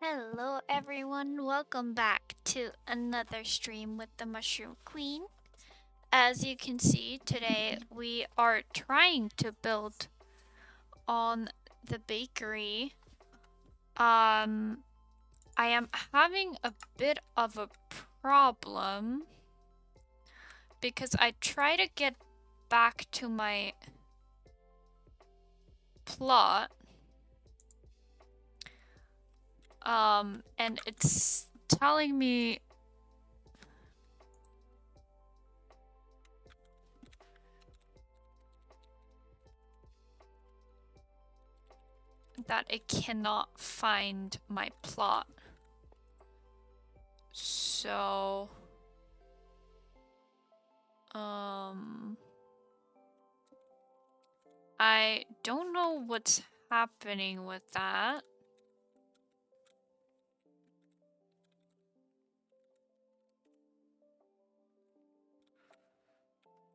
Hello everyone, welcome back to another stream with the Mushroom Queen. As you can see, today we are trying to build on the bakery. I am having a bit of a problem because I try to get back to my plot. And it's telling me that it cannot find my plot. So, I don't know what's happening with that.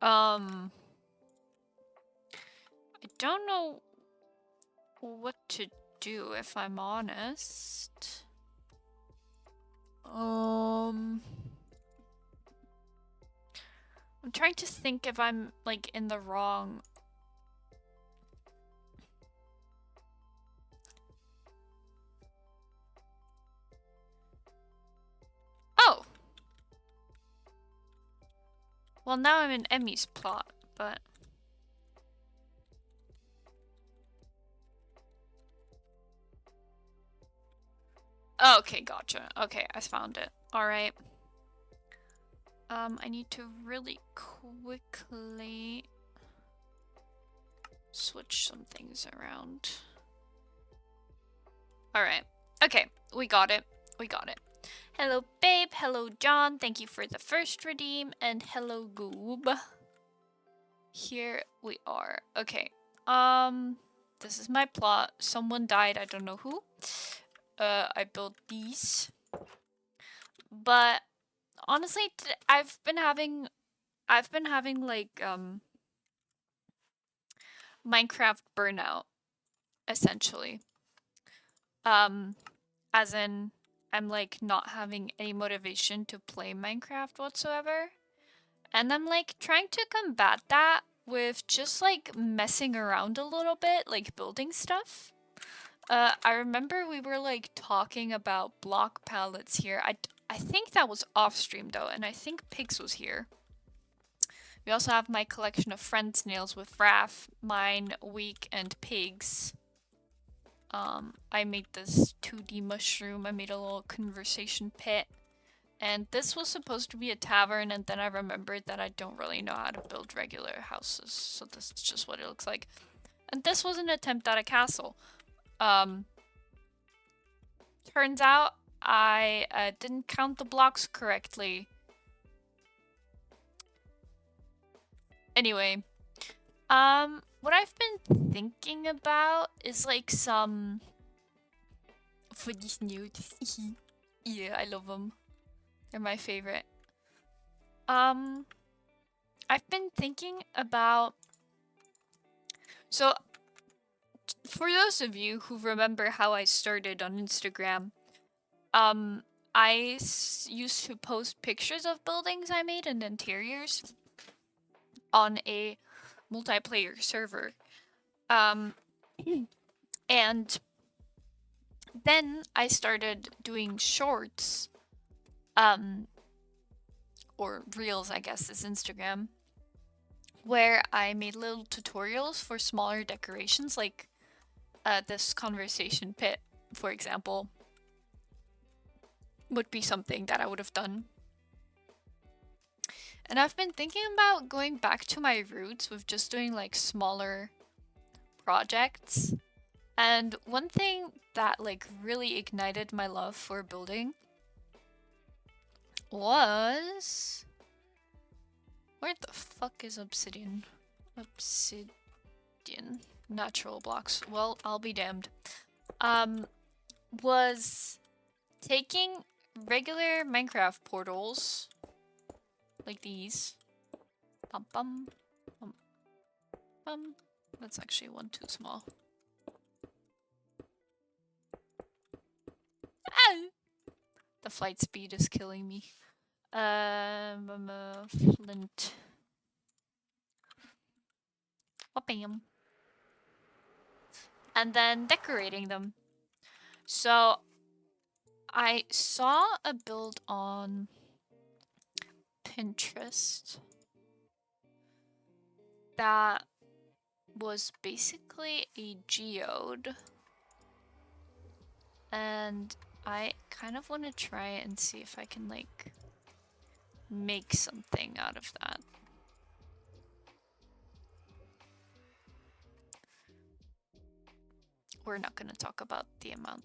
I don't know what to do, if I'm honest. I'm trying to think if I'm like in the wrong. Oh! Well, now I'm in Emmy's plot, but... Oh, okay, gotcha. Okay, I found it. Alright. I need to really quickly switch some things around. Alright. Okay, we got it. We got it. Hello, babe. Hello, John. Thank you for the first redeem. And hello, Goob. here we are. Okay. This is my plot. Someone died. I don't know who. I built these. But honestly, I've been having like Minecraft burnout, essentially. As in, I'm like not having any motivation to play Minecraft whatsoever. And I'm like trying to combat that with just like messing around a little bit, like building stuff. I remember we were like talking about block palettes here. I think that was off stream though, and I think Pigs was here. We also have my collection of friend snails with Raph, mine, Week, and Pigs. I made this 2D mushroom. I made a little conversation pit. And this was supposed to be a tavern, and then I remembered that I don't really know how to build regular houses, so this is just what it looks like. And this was an attempt at a castle. Turns out I didn't count the blocks correctly. Anyway, what I've been thinking about is like some for these nudes. Yeah, I love them. They're my favorite. I've been thinking about... So, for those of you who remember how I started on Instagram, I used to post pictures of buildings I made and interiors on a multiplayer server. And then I started doing shorts, or reels, I guess is Instagram, where I made little tutorials for smaller decorations, like this conversation pit, for example, would be something that I would have done. And I've been thinking about going back to my roots with just doing like smaller projects. And one thing that like really ignited my love for building was... Where the fuck is obsidian? Obsidian. Natural blocks. Well, I'll be damned. Was taking regular Minecraft portals, like these. Bum bum. Bum bum. That's actually one too small. Ah! The flight speed is killing me. Flint. Oh, bam. And then decorating them. So I saw a build on Pinterest that was basically a geode, and I kind of want to try it and see if I can like make something out of that. We're not going to talk about the amount.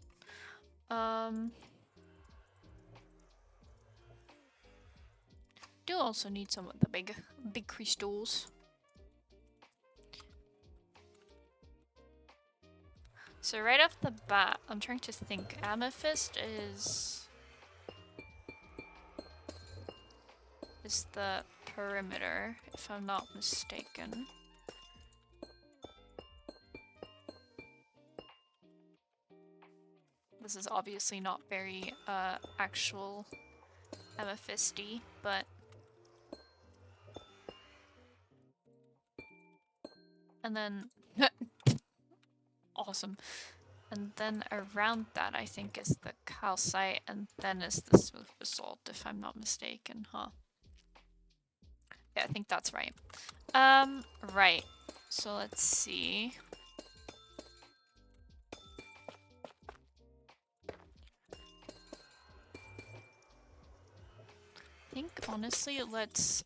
Do also need some of the big crystals. So right off the bat, I'm trying to think. Amethyst is the perimeter, if I'm not mistaken. This is obviously not very actual amethysty, but... And then... Awesome. And then around that, I think, is the calcite, and then is the smooth basalt, if I'm not mistaken, huh? Yeah, I think that's right. Right. So let's see. I think, honestly, let's,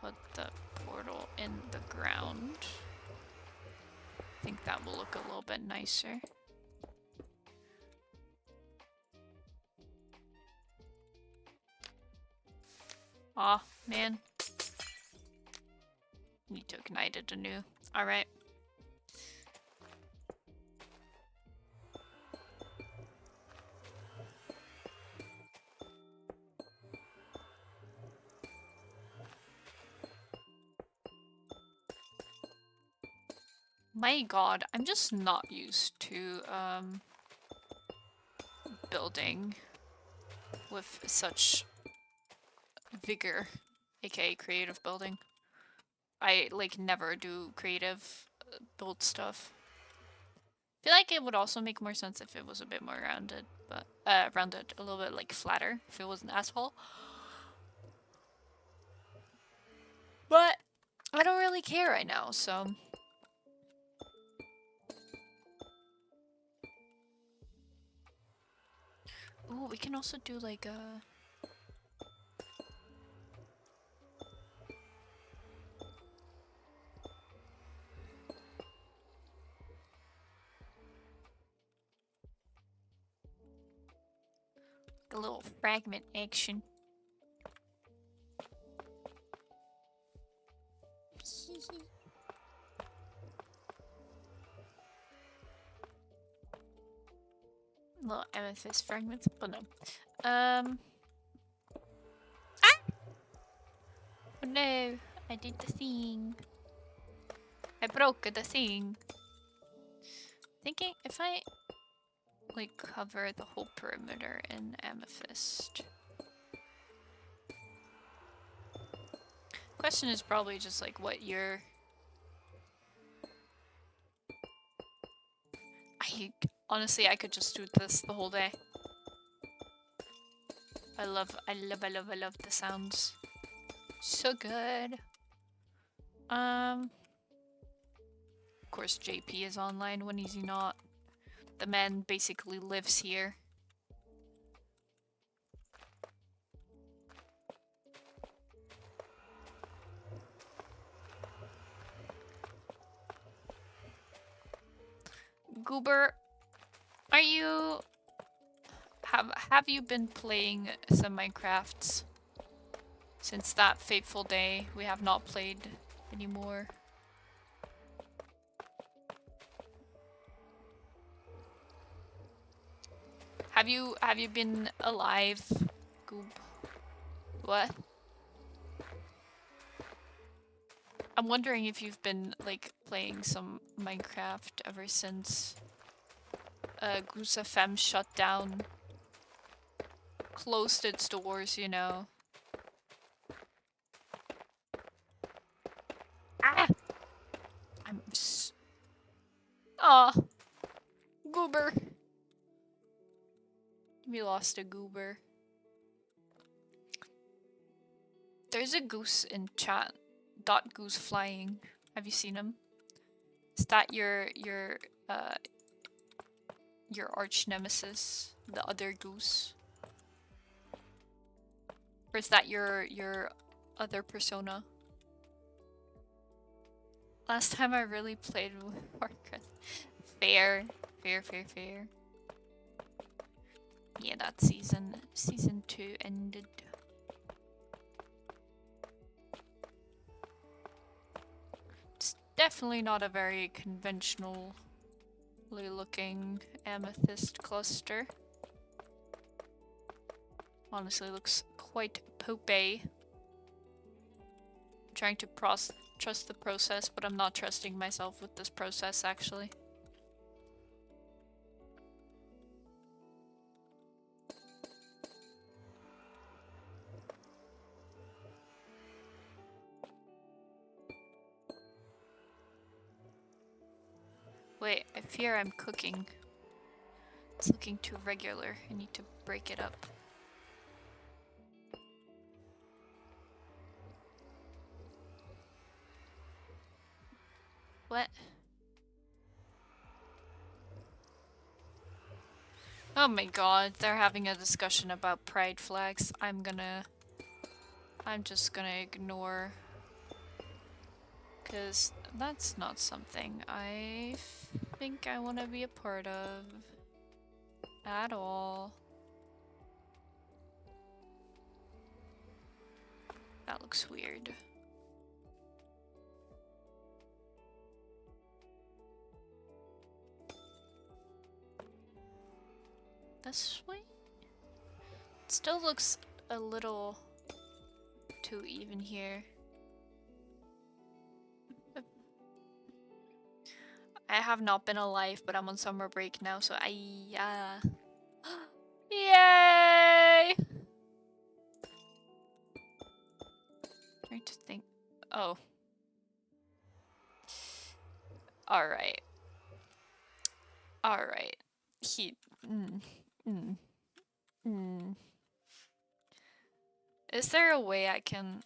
put the portal in the ground. I think that will look a little bit nicer. Aw, man. Need ignited anew. Alright. My god, I'm just not used to building with such vigor, aka creative building. I like never do creative build stuff. I feel like it would also make more sense if it was a bit more rounded, but rounded, a little bit like flatter if it was an asshole. But I don't really care right now, so. Ooh, we can also do like a little fragment action. Little amethyst fragments, but no. Ah! Oh no, I did the thing. I broke the thing. Thinking if I like cover the whole perimeter in amethyst. Question is probably just like what your honestly I could just do this the whole day. I love the sounds. So good. Of course JP is online. When is he not? The man basically lives here. Goober, are you have you been playing some Minecrafts since that fateful day we have not played anymore? Have you been alive, Goob? What? I'm wondering if you've been like playing some Minecraft ever since Goose FM shut down, closed its doors, you know. Ah! Aw, Goober. We lost a Goober. There's a goose in chat. Dot goose flying. Have you seen him? Is that your arch nemesis, the other goose? Or is that your other persona? Last time I really played with Warcraft. Fair. Yeah, that season 2 ended. It's definitely not a very conventionally looking amethyst cluster. Honestly, looks quite poopy. I'm trying to trust the process, but I'm not trusting myself with this process actually. Wait, I fear I'm cooking. It's looking too regular. I need to break it up. What? Oh my god, they're having a discussion about pride flags. I'm just gonna ignore. 'Cause that's not something I think I want to be a part of. At all. That looks weird. this way? It still looks a little too even here. I have not been alive, but I'm on summer break now, so Yay! Trying to think. Oh. Alright. Alright. Is there a way I can...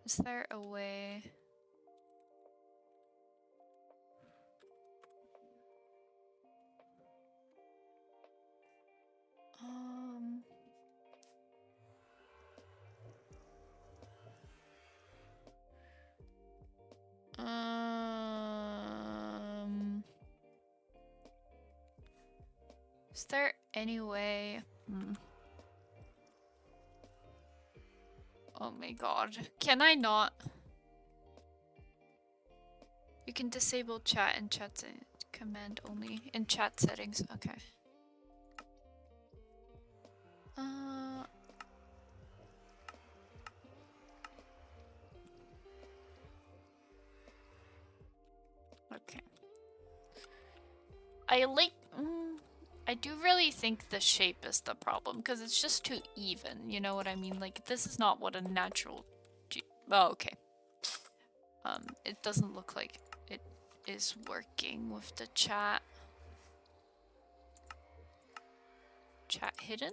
is there a way... Is there any way? Oh my god. Can I not? You can disable chat and chat command only in chat settings. Okay. Okay. I do really think the shape is the problem, because it's just too even, you know what I mean? Like, this is not what a natural oh, okay. It doesn't look like it is working with the chat. Chat hidden?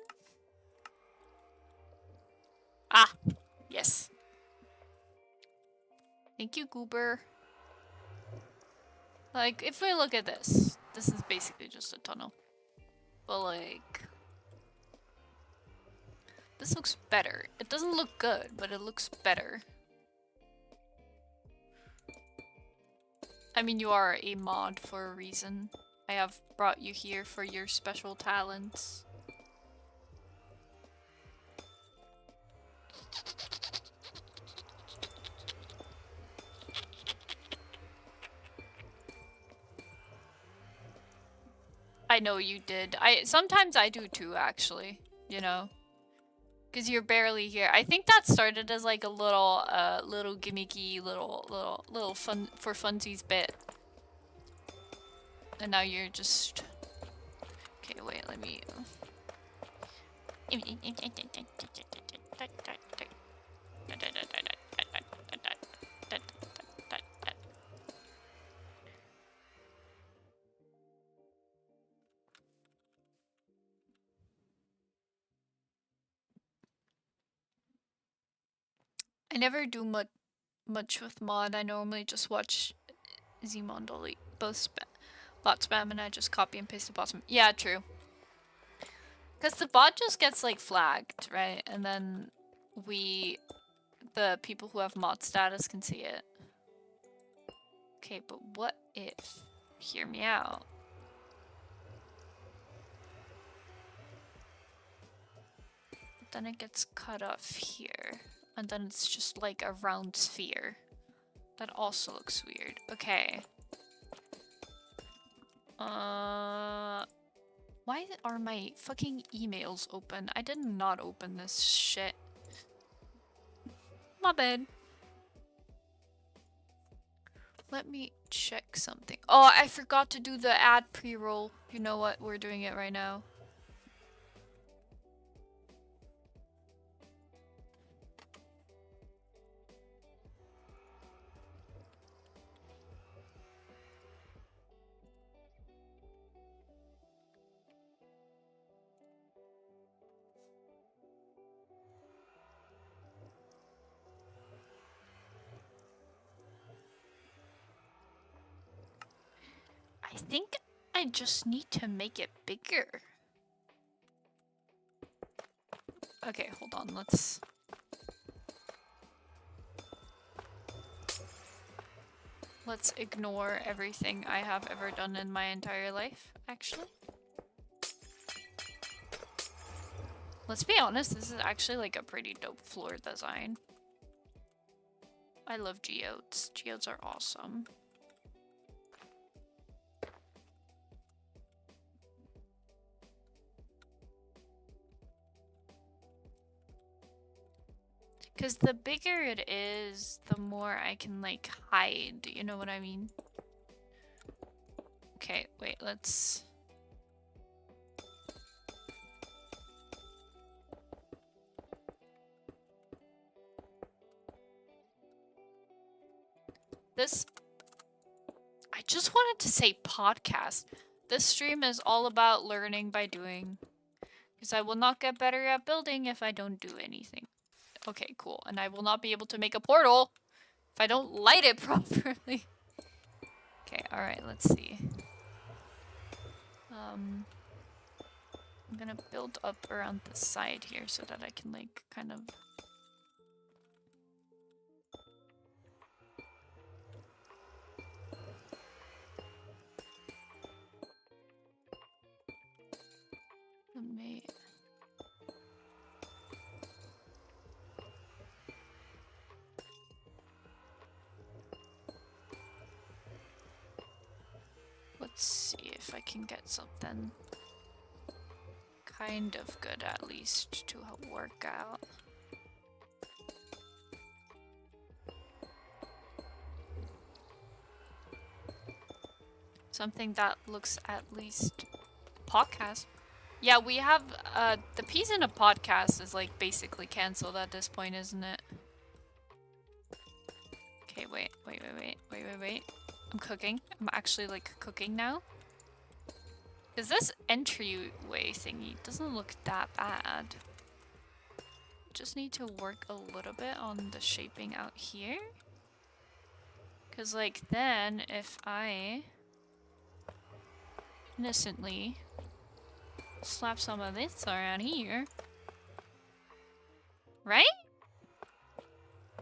Ah! Yes. Thank you, Goober. Like, if we look at this, this is basically just a tunnel. But like... this looks better. It doesn't look good, but it looks better. I mean, you are a mod for a reason. I have brought you here for your special talents. I know you did. Sometimes I do too, actually. You know? Because you're barely here. I think that started as like a little gimmicky, little fun for funsies bit. And now you're just... Okay, wait, let me... I never do much with mod. I normally just watch Zmondoli, both bot spam, and I just copy and paste the bot spam. Yeah, true. Because the bot just gets like flagged, right? And then the people who have mod status can see it. Okay, but what if, hear me out. Then it gets cut off here. And then it's just like a round sphere. That also looks weird. Okay. Why are my fucking emails open? I did not open this shit. My bad. Let me check something. Oh, I forgot to do the ad pre-roll. You know what? We're doing it right now. I think I just need to make it bigger. Okay, hold on, let's ignore everything I have ever done in my entire life, actually. Let's be honest, this is actually like a pretty dope floor design. I love geodes. Geodes are awesome. Because the bigger it is, the more I can, like, hide. You know what I mean? Okay, wait, let's... This... I just wanted to say podcast. This stream is all about learning by doing. Because I will not get better at building if I don't do anything. Okay, cool. And I will not be able to make a portal if I don't light it properly. Okay, alright, let's see. I'm gonna build up around the side here so that I can, like, kind of... Let's see if I can get something kind of good at least to work out. Something that looks at least podcast. Yeah, we have the piece in a podcast is like basically cancelled at this point, isn't it? Okay, wait. I'm cooking. I'm actually like cooking now. Because this entryway thingy doesn't look that bad. Just need to work a little bit on the shaping out here. Because like then if I innocently slap some of this around here. Right?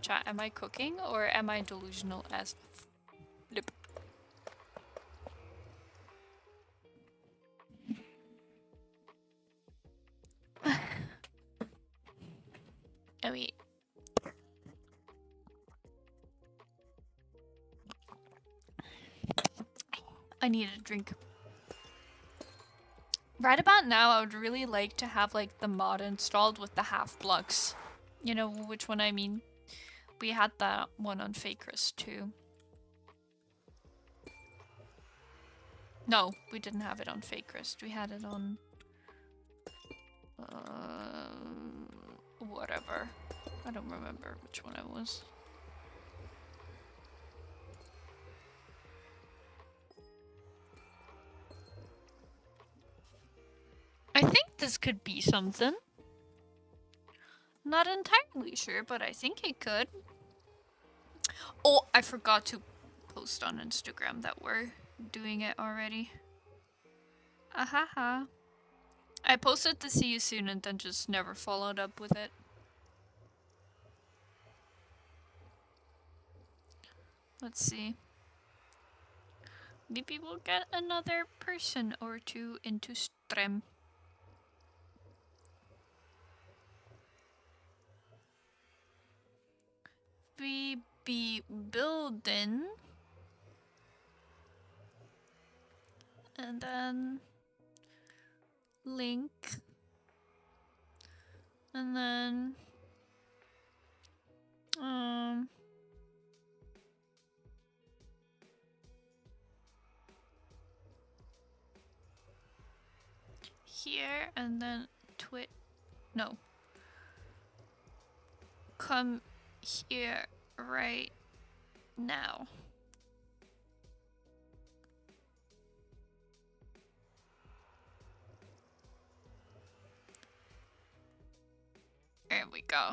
Chat, am I cooking or am I delusional as flip? Oh wait. I need a drink. Right about now, I would really like to have like the mod installed with the half blocks. You know which one I mean? We had that one on Fakerus too. No, we didn't have it on Fakerus. We had it on... whatever. I don't remember which one it was. I think this could be something. Not entirely sure, but I think it could. Oh, I forgot to post on Instagram that we're doing it already. Ahaha. I posted to see you soon and then just never followed up with it. Let's see. Maybe we'll get another person or two into stream. We be building. And then link. And then here and then no. Come here right now. There we go.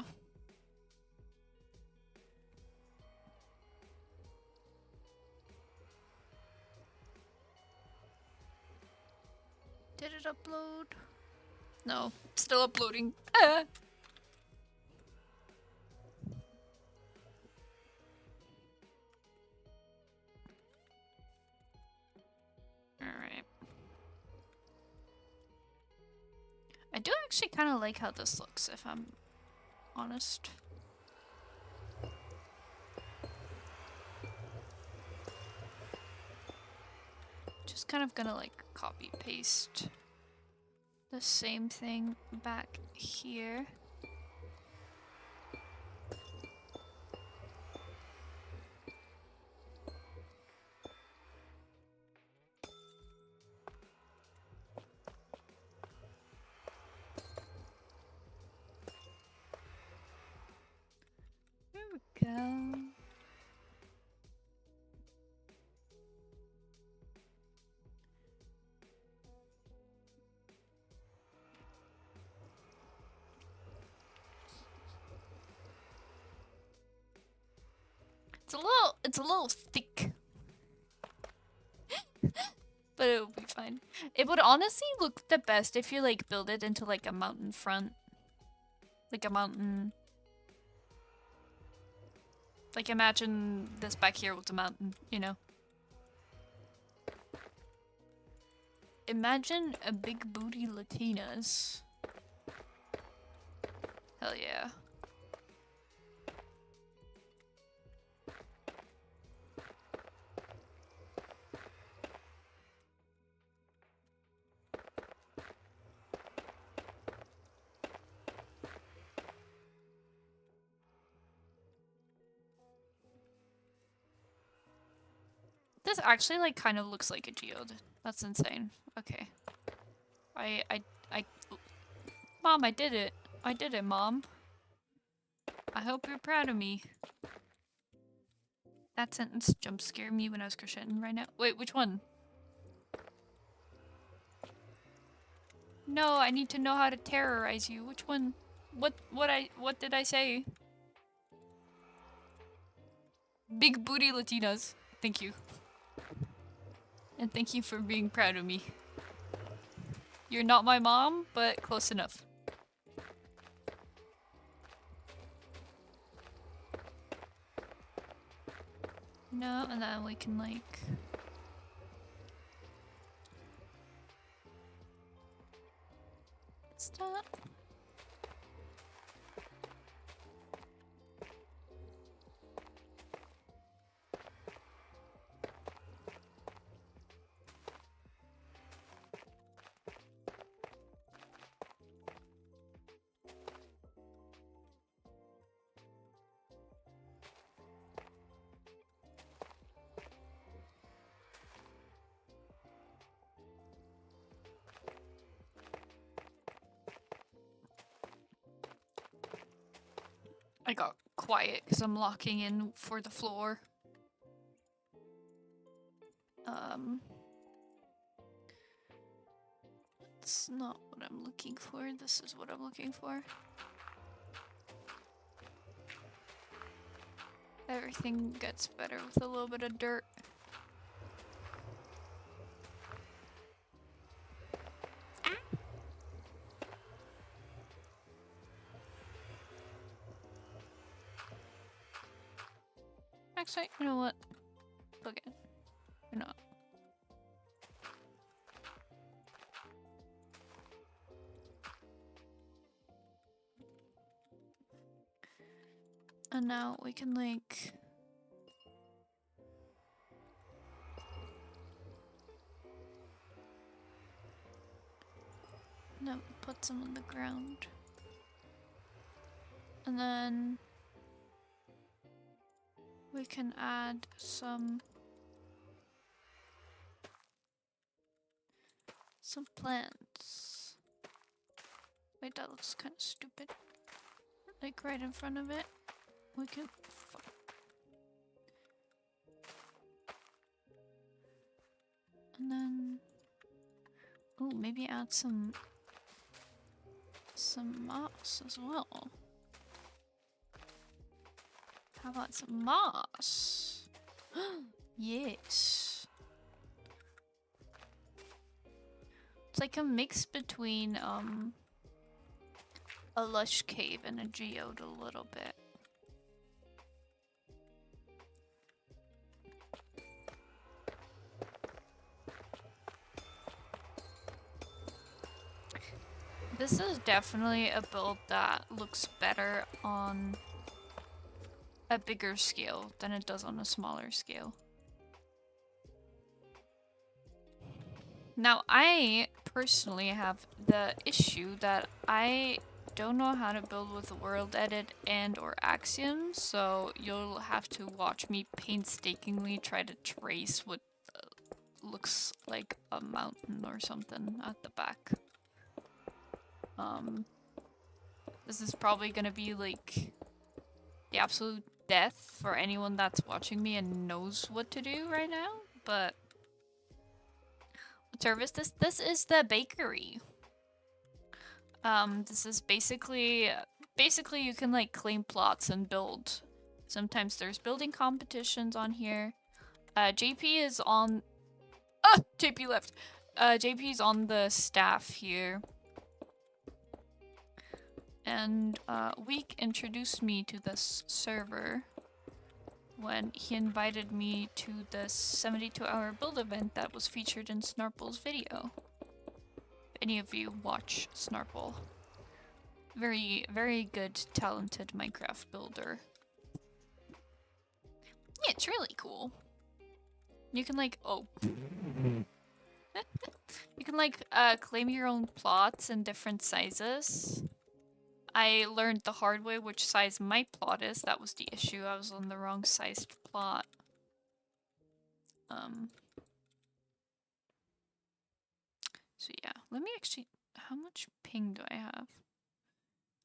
Did it upload? No, still uploading. Ah. Alright. I do actually kind of like how this looks, if I'm honest. Just kind of gonna like copy paste the same thing back here. It's a little thick. But it will be fine. It would honestly look the best if you like build it into like a mountain front. Like a mountain. Like imagine this back here with the mountain, you know. Imagine a big booty Latinas. Hell yeah. This actually like kind of looks like a geode. That's insane. Okay. I Mom, I did it. I did it, Mom. I hope you're proud of me. That sentence jump scared me when I was crocheting right now. Wait, which one? No, I need to know how to terrorize you. Which one? What did I say? Big booty Latinas. Thank you. And thank you for being proud of me. You're not my mom, but close enough. No, and then we can like... Stop. I got quiet because I'm locking in for the floor. It's not what I'm looking for. This is what I'm looking for. Everything gets better with a little bit of dirt. Actually, you know what? Fuck it. You're not. And now we can like... No, put some on the ground. And then... we can add some plants. Wait, that looks kind of stupid. Like right in front of it. We can... Fuck. And then... oh, maybe add some moss as well. How about some moss? Yes. It's like a mix between a lush cave and a geode a little bit. This is definitely a build that looks better on a bigger scale than it does on a smaller scale. Now, I personally have the issue that I don't know how to build with world edit and or axioms, so you'll have to watch me painstakingly try to trace what looks like a mountain or something at the back. This is probably gonna be like the absolute death for anyone that's watching me and knows what to do right now, but what service this is the bakery. This is basically you can like claim plots and build Sometimes there's building competitions on here. JP is on... JP left. JP's on the staff here. And Week introduced me to this server when he invited me to the 72-hour build event that was featured in Snarple's video. If any of you watch Snarple. Very, very good, talented Minecraft builder. Yeah, it's really cool. You can like, oh. You can like claim your own plots in different sizes. I learned the hard way which size my plot is. That was the issue. I was on the wrong sized plot. So yeah, let me actually, how much ping do I have?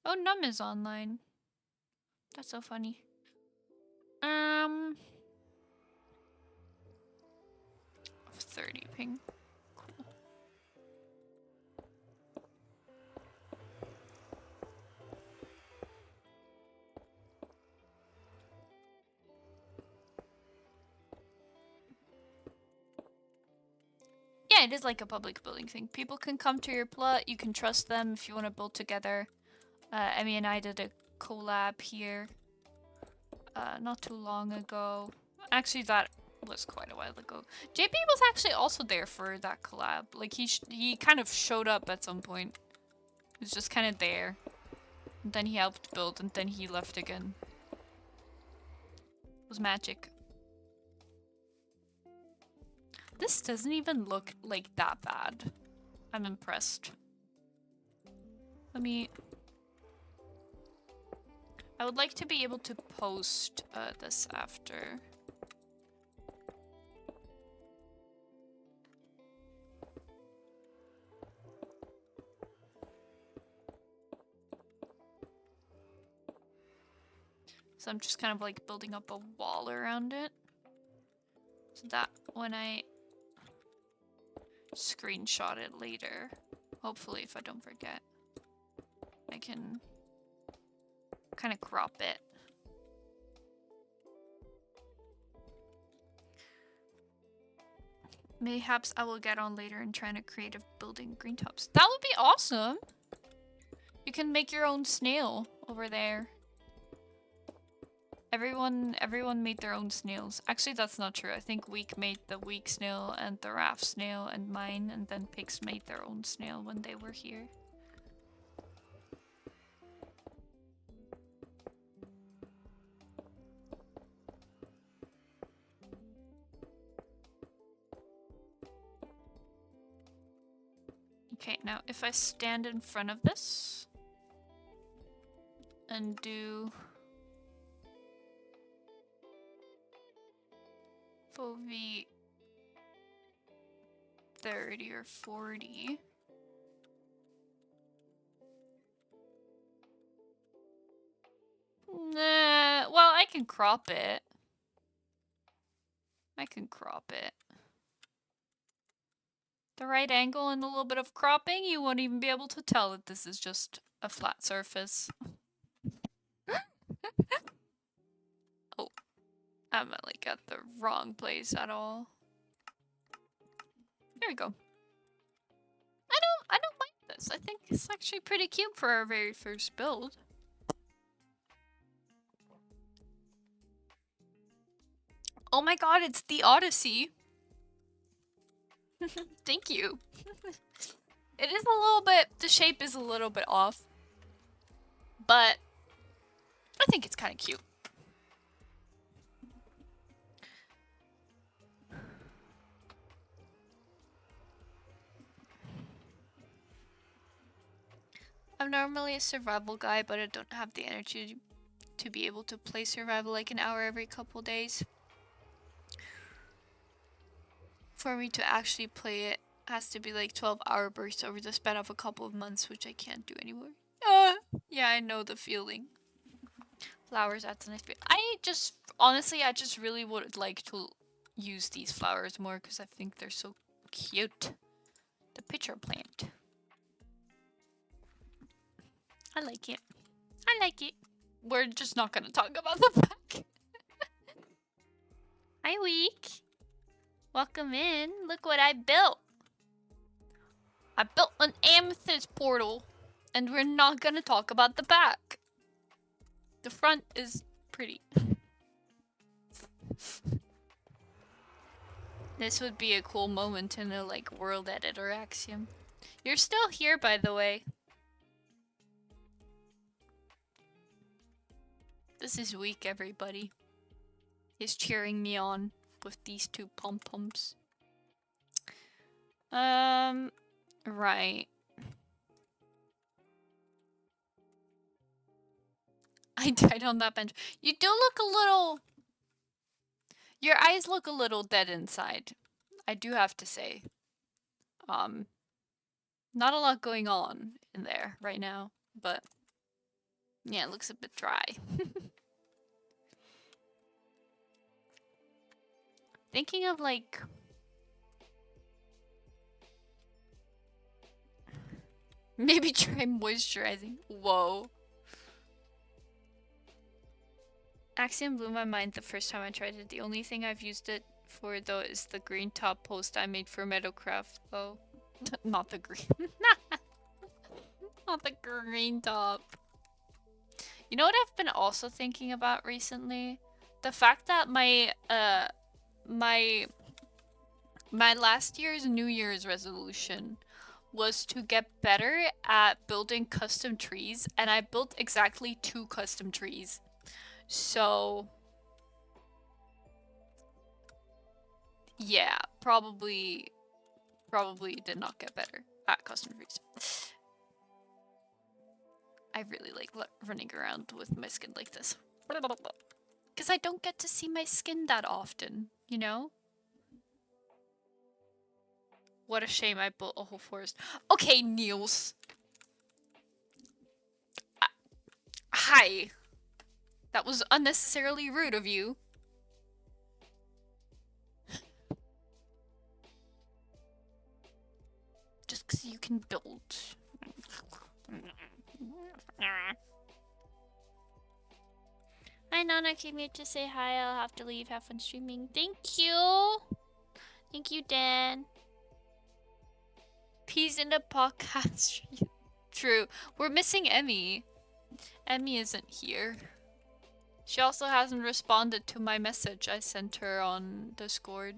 Oh, Num is online. That's so funny. 30 ping. Cool. Yeah, it is like a public building thing. People can come to your plot, you can trust them if you want to build together. Emmy and I did a collab here not too long ago. Actually, that was quite a while ago. JP was actually also there for that collab. Like, he kind of showed up at some point. He was just kind of there. And then he helped build, and then he left again. It was magic. This doesn't even look like that bad. I'm impressed. Let me... I would like to be able to post this after. So I'm just kind of like building up a wall around it. So that when I screenshot it later, hopefully if I don't forget, I can kind of crop it. Mayhaps I will get on later and try to create a building green tops. That would be awesome! You can make your own snail over there. Everyone made their own snails. Actually, that's not true. I think Week made the Week snail and the Raft snail and mine, and then Pigs made their own snail when they were here. Okay, now if I stand in front of this and do FOV 30 or 40. Nah, well, I can crop it. I can crop it. The right angle and a little bit of cropping, you won't even be able to tell that this is just a flat surface. Oh, I'm like at the wrong place at all. There we go. I don't mind this. I think it's actually pretty cute for our very first build. Oh my god, it's the Odyssey. Thank you. It is a little bit, the shape is a little bit off, but I think it's kind of cute. I'm normally a survival guy, but I don't have the energy to be able to play survival like an hour every couple days. For me to actually play it has to be like 12-hour bursts over the span of a couple of months, which I can't do anymore. Yeah, I know the feeling. Flowers, that's a nice bit. Honestly, I just really would like to use these flowers more because I think they're so cute. The pitcher plant. I like it. I like it. We're just not gonna talk about the back. Hi, Week. Welcome in. Look what I built. I built an amethyst portal, and we're not gonna talk about the back. The front is pretty. This would be a cool moment in a, like, world editor axiom. You're still here, by the way. This is Week, everybody. He's cheering me on with these two pom-poms. Right. I died on that bench. You do look a little... Your eyes look a little dead inside. I do have to say. Not a lot going on in there right now, but yeah, it looks a bit dry. Thinking of, like... Maybe try moisturizing. Whoa. Axiom blew my mind the first time I tried it. The only thing I've used it for, though, is the green top post I made for Meadowcraft, though. Not the green. Not the green top. You know what I've been also thinking about recently? The fact that my last year's New Year's resolution was to get better at building custom trees, and I built exactly 2 custom trees. So yeah, probably did not get better at custom trees. I really like running around with my skin like this. Because I don't get to see my skin that often, you know? What a shame I built a whole forest. Okay, Niels. Hi. That was unnecessarily rude of you. Just because you can build. Hi, Nana came here to say hi. I'll have to leave. Have fun streaming. Thank you. Thank you, Dan. Peas in the podcast. True. We're missing Emmy. Emmy isn't here. She also hasn't responded to my message I sent her on Discord.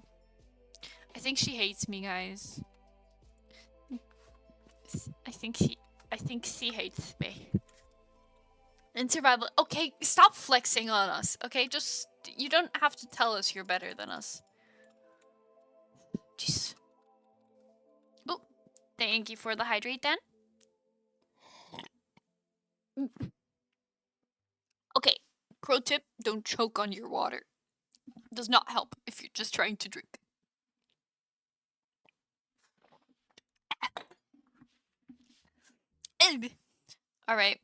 I think she hates me, guys. I think she hates me. In survival. Okay, stop flexing on us. Okay, just... You don't have to tell us you're better than us. Jeez. Oh, thank you for the hydrate, Dan. Okay, pro tip, don't choke on your water. Does not help if you're just trying to drink. Alright.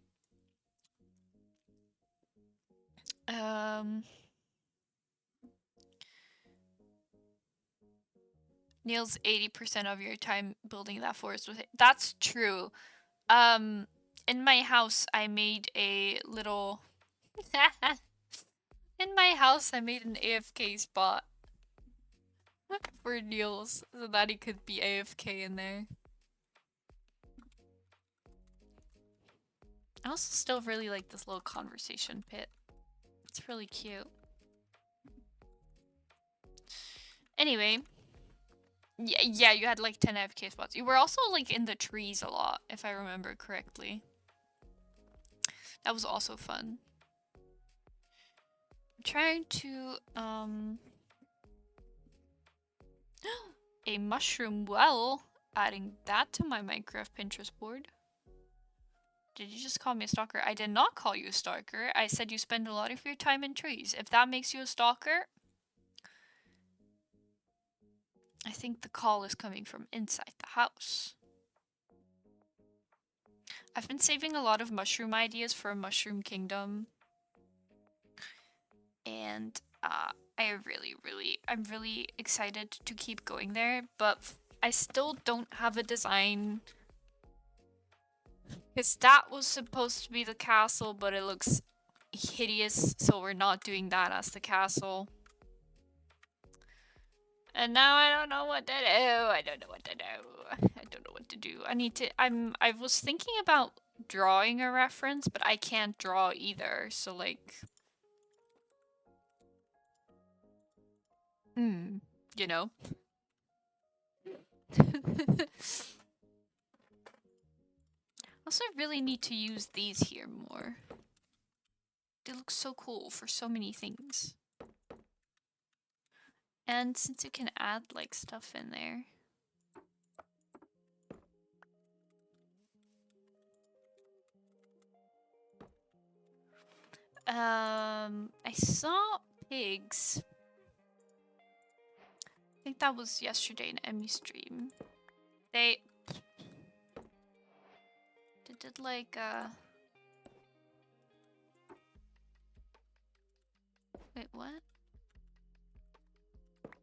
Neil's 80% of your time building that forest with it. That's true. In my house, I made a little... In my house, I made an AFK spot for Niels so that he could be AFK in there. I also still really like this little conversation pit. It's really cute. Anyway. Yeah, you had like 10 AFK spots. You were also like in the trees a lot, if I remember correctly. That was also fun. I'm trying to, a mushroom well. Adding that to my Minecraft Pinterest board. Did you just call me a stalker? I did not call you a stalker. I said you spend a lot of your time in trees. If that makes you a stalker, I think the call is coming from inside the house. I've been saving a lot of mushroom ideas for Mushroom Kingdom. And I'm really excited to keep going there, but I still don't have a design. Because that was supposed to be the castle, but it looks hideous, so we're not doing that as the castle. And now I don't know what to do. I don't know what to do. I don't know what to do. I was thinking about drawing a reference, but I can't draw either. So like, you know. Also, I really need to use these here more. They look so cool for so many things. And since you can add like stuff in there. I saw pigs. I think that was yesterday in Emmy stream. They did like wait, what?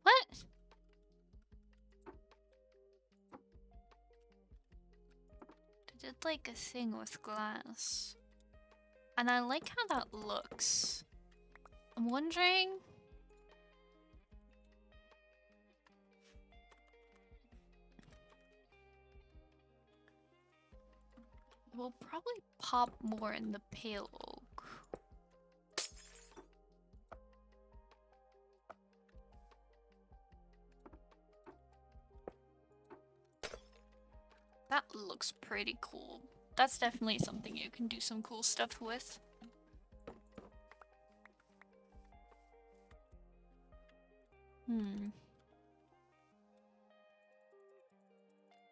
What? They did like a thing with glass. And I like how that looks. I'm wondering. We'll probably pop more in the pale oak. That looks pretty cool. That's definitely something you can do some cool stuff with.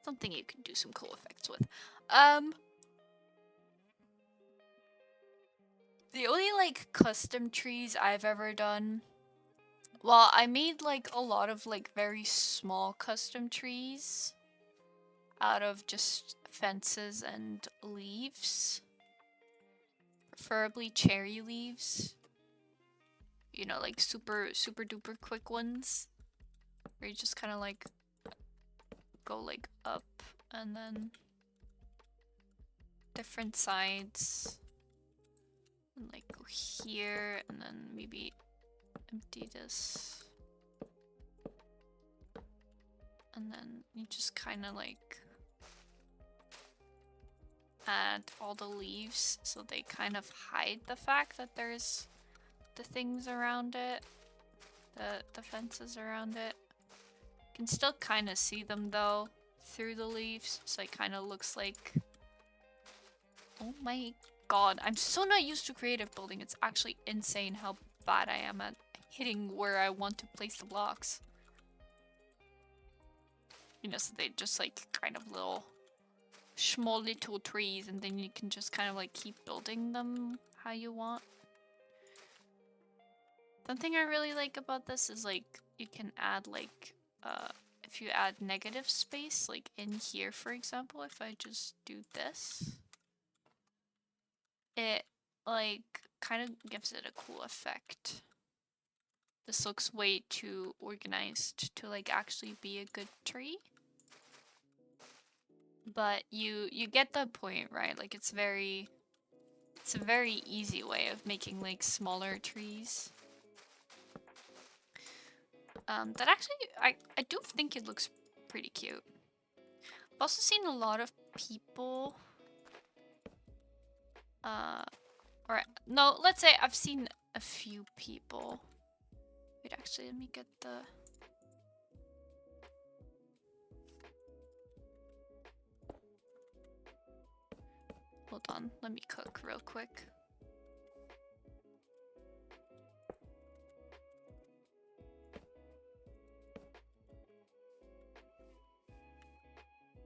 Something you can do some cool effects with. The only like custom trees I've ever done, well, I made like a lot of like very small custom trees out of just fences and leaves. Preferably cherry leaves. You know, like super duper quick ones. Where you just kind of like go like up and then different sides. And like go here and then maybe empty this. And then you just kind of like add all the leaves so they kind of hide the fact that there's the things around it, the fences around it. You can still kind of see them though through the leaves, so it kind of looks like, oh my god, I'm so not used to creative building. It's actually insane how bad I am at hitting where I want to place the blocks. You know, so they just like kind of little small little trees, and then you can just kind of like keep building them how you want. Something I really like about this is like you can add like if you add negative space like in here, for example, if I just do this, it like kind of gives it a cool effect. This looks way too organized to like actually be a good tree. But you get the point, right? Like it's a very easy way of making like smaller trees. That actually, I do think it looks pretty cute. I've also seen a lot of people, or no, let's say I've seen a few people. Wait, actually, let me get the... Hold on, let me cook real quick.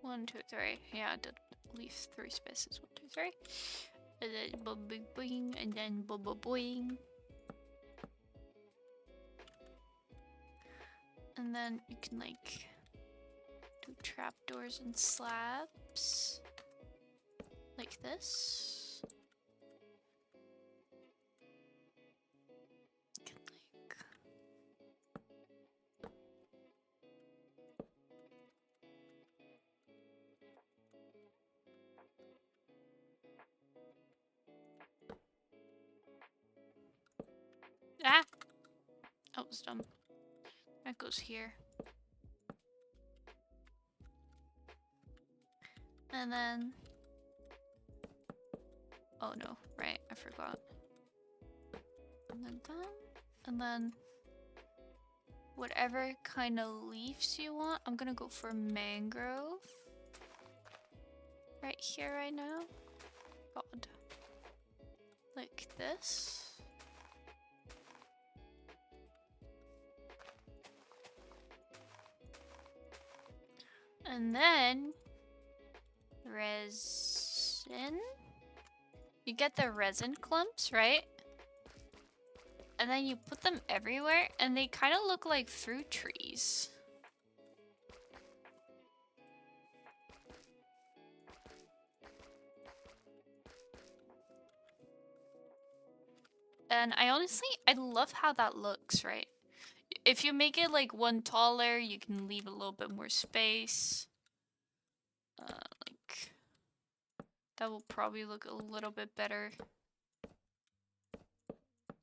One, two, three. Yeah, I did at least 3 spaces. 1, 2, 3. And then boing boing, and then boing. And then you can like do trapdoors and slabs like this. You can like ah, that was dumb. That goes here. And then... Oh no, right, I forgot. And then that. And then... whatever kind of leaves you want. I'm gonna go for mangrove. Right here, right now. God. Like this. And then... resin? You get the resin clumps, right? And then you put them everywhere, and they kind of look like fruit trees. And I love how that looks, right? If you make it like one taller, you can leave a little bit more space. Like, that will probably look a little bit better.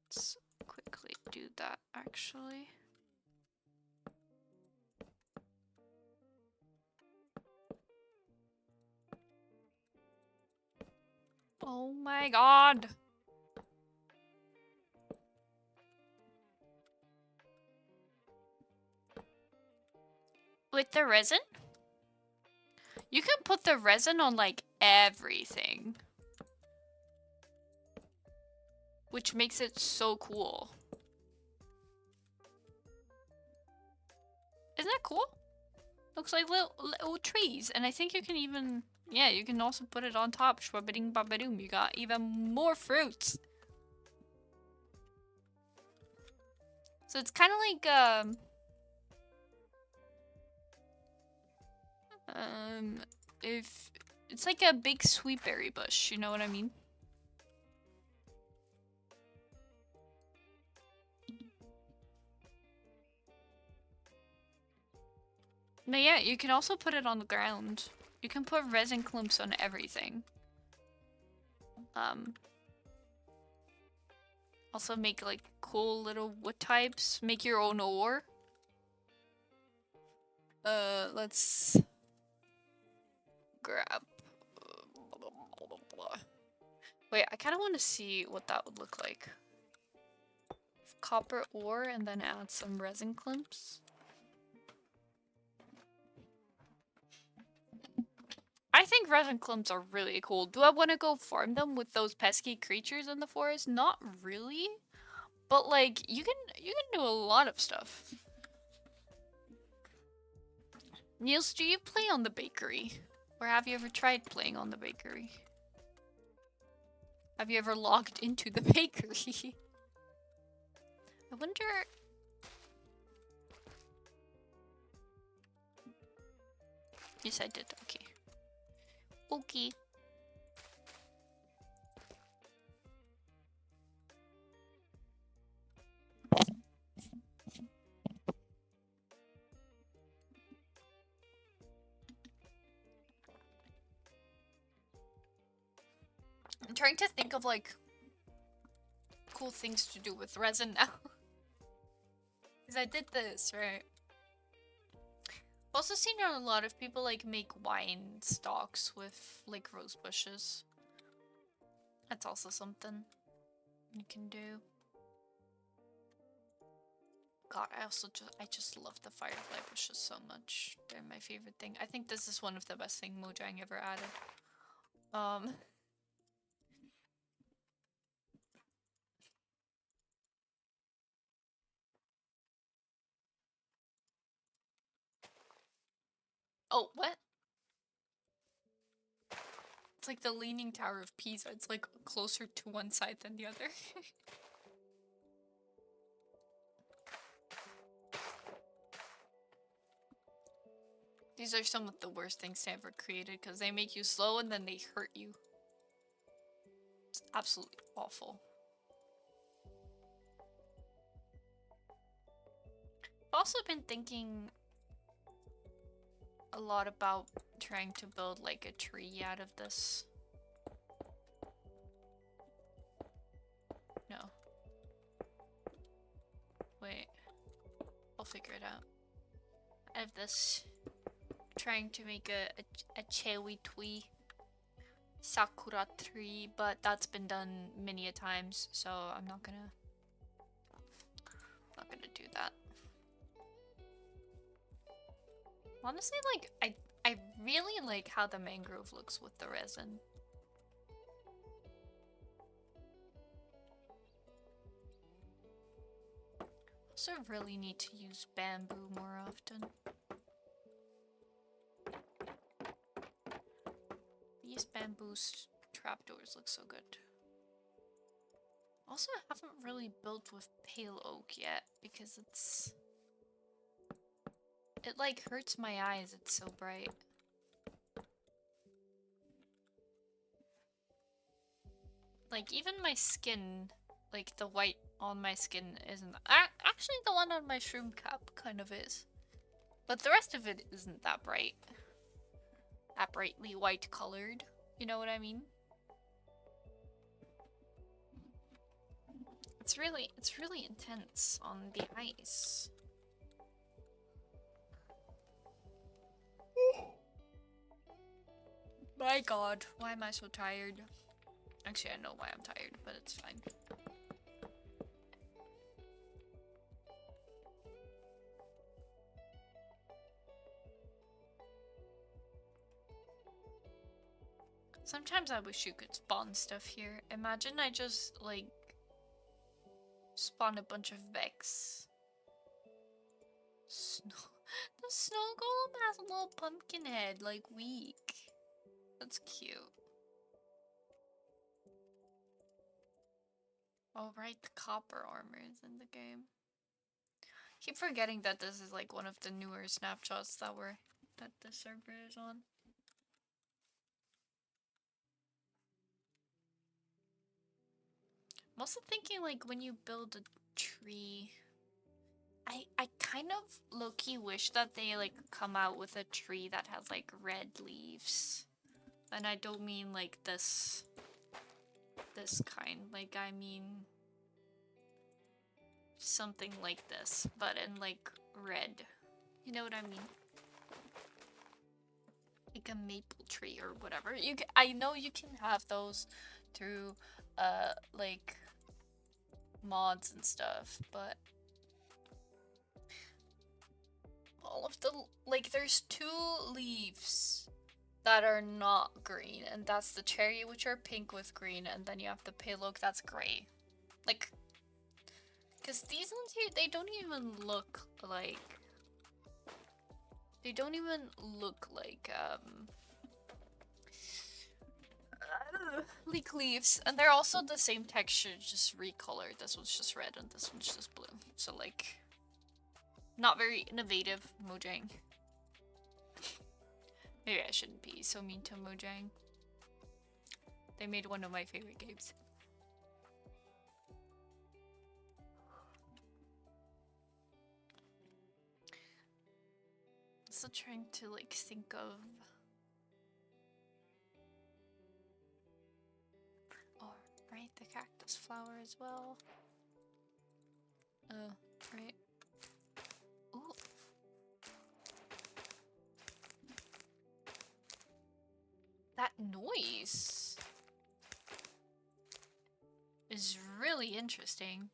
Let's quickly do that, actually. Oh my god! With the resin? You can put the resin on like everything. Which makes it so cool. Isn't that cool? Looks like little trees. And I think you can even... yeah, you can also put it on top. Shwabading babadoom. You got even more fruits. So it's kind of like... if... it's like a big sweet berry bush. You know what I mean? No, yeah, you can also put it on the ground. You can put resin clumps on everything. Also make like cool little wood types. Make your own ore. Let's grab... wait, I kind of want to see what that would look like. Copper ore and then add some resin clumps. I think resin clumps are really cool. Do I want to go farm them with those pesky creatures in the forest? Not really. But like you can do a lot of stuff. Niels, do you play on the bakery? Or have you ever tried playing on the bakery? Have you ever logged into the bakery? I wonder... yes, I did. Okay. Okay. I'm trying to think of like cool things to do with resin now. Because I did this, right? I've also seen a lot of people like make wine stocks with like rose bushes. That's also something you can do. God, I just love the firefly bushes so much. They're my favorite thing. I think this is one of the best things Mojang ever added. Oh, what? It's like the Leaning Tower of Pisa. It's like closer to one side than the other. These are some of the worst things they ever created because they make you slow and then they hurt you. It's absolutely awful. I've also been thinking a lot about trying to build like a tree out of this. No. Wait. I'll figure it out. Out of this trying to make a cherry tree, sakura tree, but that's been done many a times, so I'm not gonna do that. Honestly, like I really like how the mangrove looks with the resin. Also really need to use bamboo more often. These bamboo trapdoors look so good. Also, I haven't really built with pale oak yet because it like hurts my eyes, it's so bright. Like even my skin, like the white on my skin isn't actually the one on my shroom cap kind of is. But the rest of it isn't that bright. That brightly white colored. You know what I mean? It's really intense on the ice. My god, why am I so tired? Actually, I know why I'm tired, but it's fine. Sometimes I wish you could spawn stuff here. Imagine I just, like, spawn a bunch of Vex. The snow golem has a little pumpkin head, like, weak. That's cute. Oh, right, the copper armor is in the game. Keep forgetting that this is, like, one of the newer snapshots that the server is on. I'm also thinking, like, when you build a tree, I kind of low-key wish that they, like, come out with a tree that has, like, red leaves. And I don't mean, like, this kind. Like, I mean something like this, but in, like, red. You know what I mean? Like a maple tree or whatever. I know you can have those through, like, mods and stuff, but all of the, like, there's 2 leaves that are not green, and that's the cherry, which are pink with green, and then you have the pale oak that's gray. Like, because these ones here, they don't even look like leek leaves, and they're also the same texture, just recolored. This one's just red and this one's just blue. So, like, not very innovative, Mojang. Maybe I shouldn't be so mean to Mojang. They made one of my favorite games. Also trying to, like, think of... Oh, right, the cactus flower as well. Oh, right. Ooh. That noise is really interesting.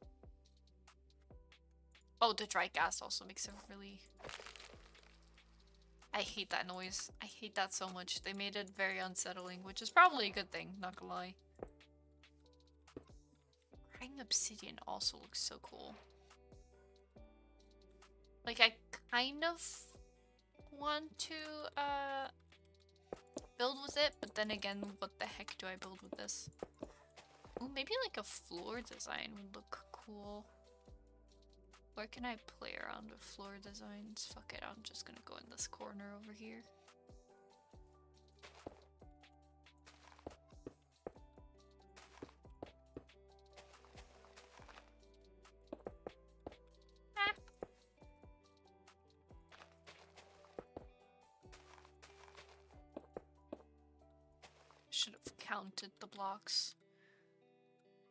Oh, the dry gas also makes it really... I hate that noise. I hate that so much. They made it very unsettling, which is probably a good thing, not gonna lie. Crying obsidian also looks so cool. Like, I kind of want to build with it, but then again, what the heck do I build with this? Ooh, maybe like a floor design would look cool. Where can I play around with floor designs? Fuck it, I'm just gonna go in this corner over here. Should have counted the blocks.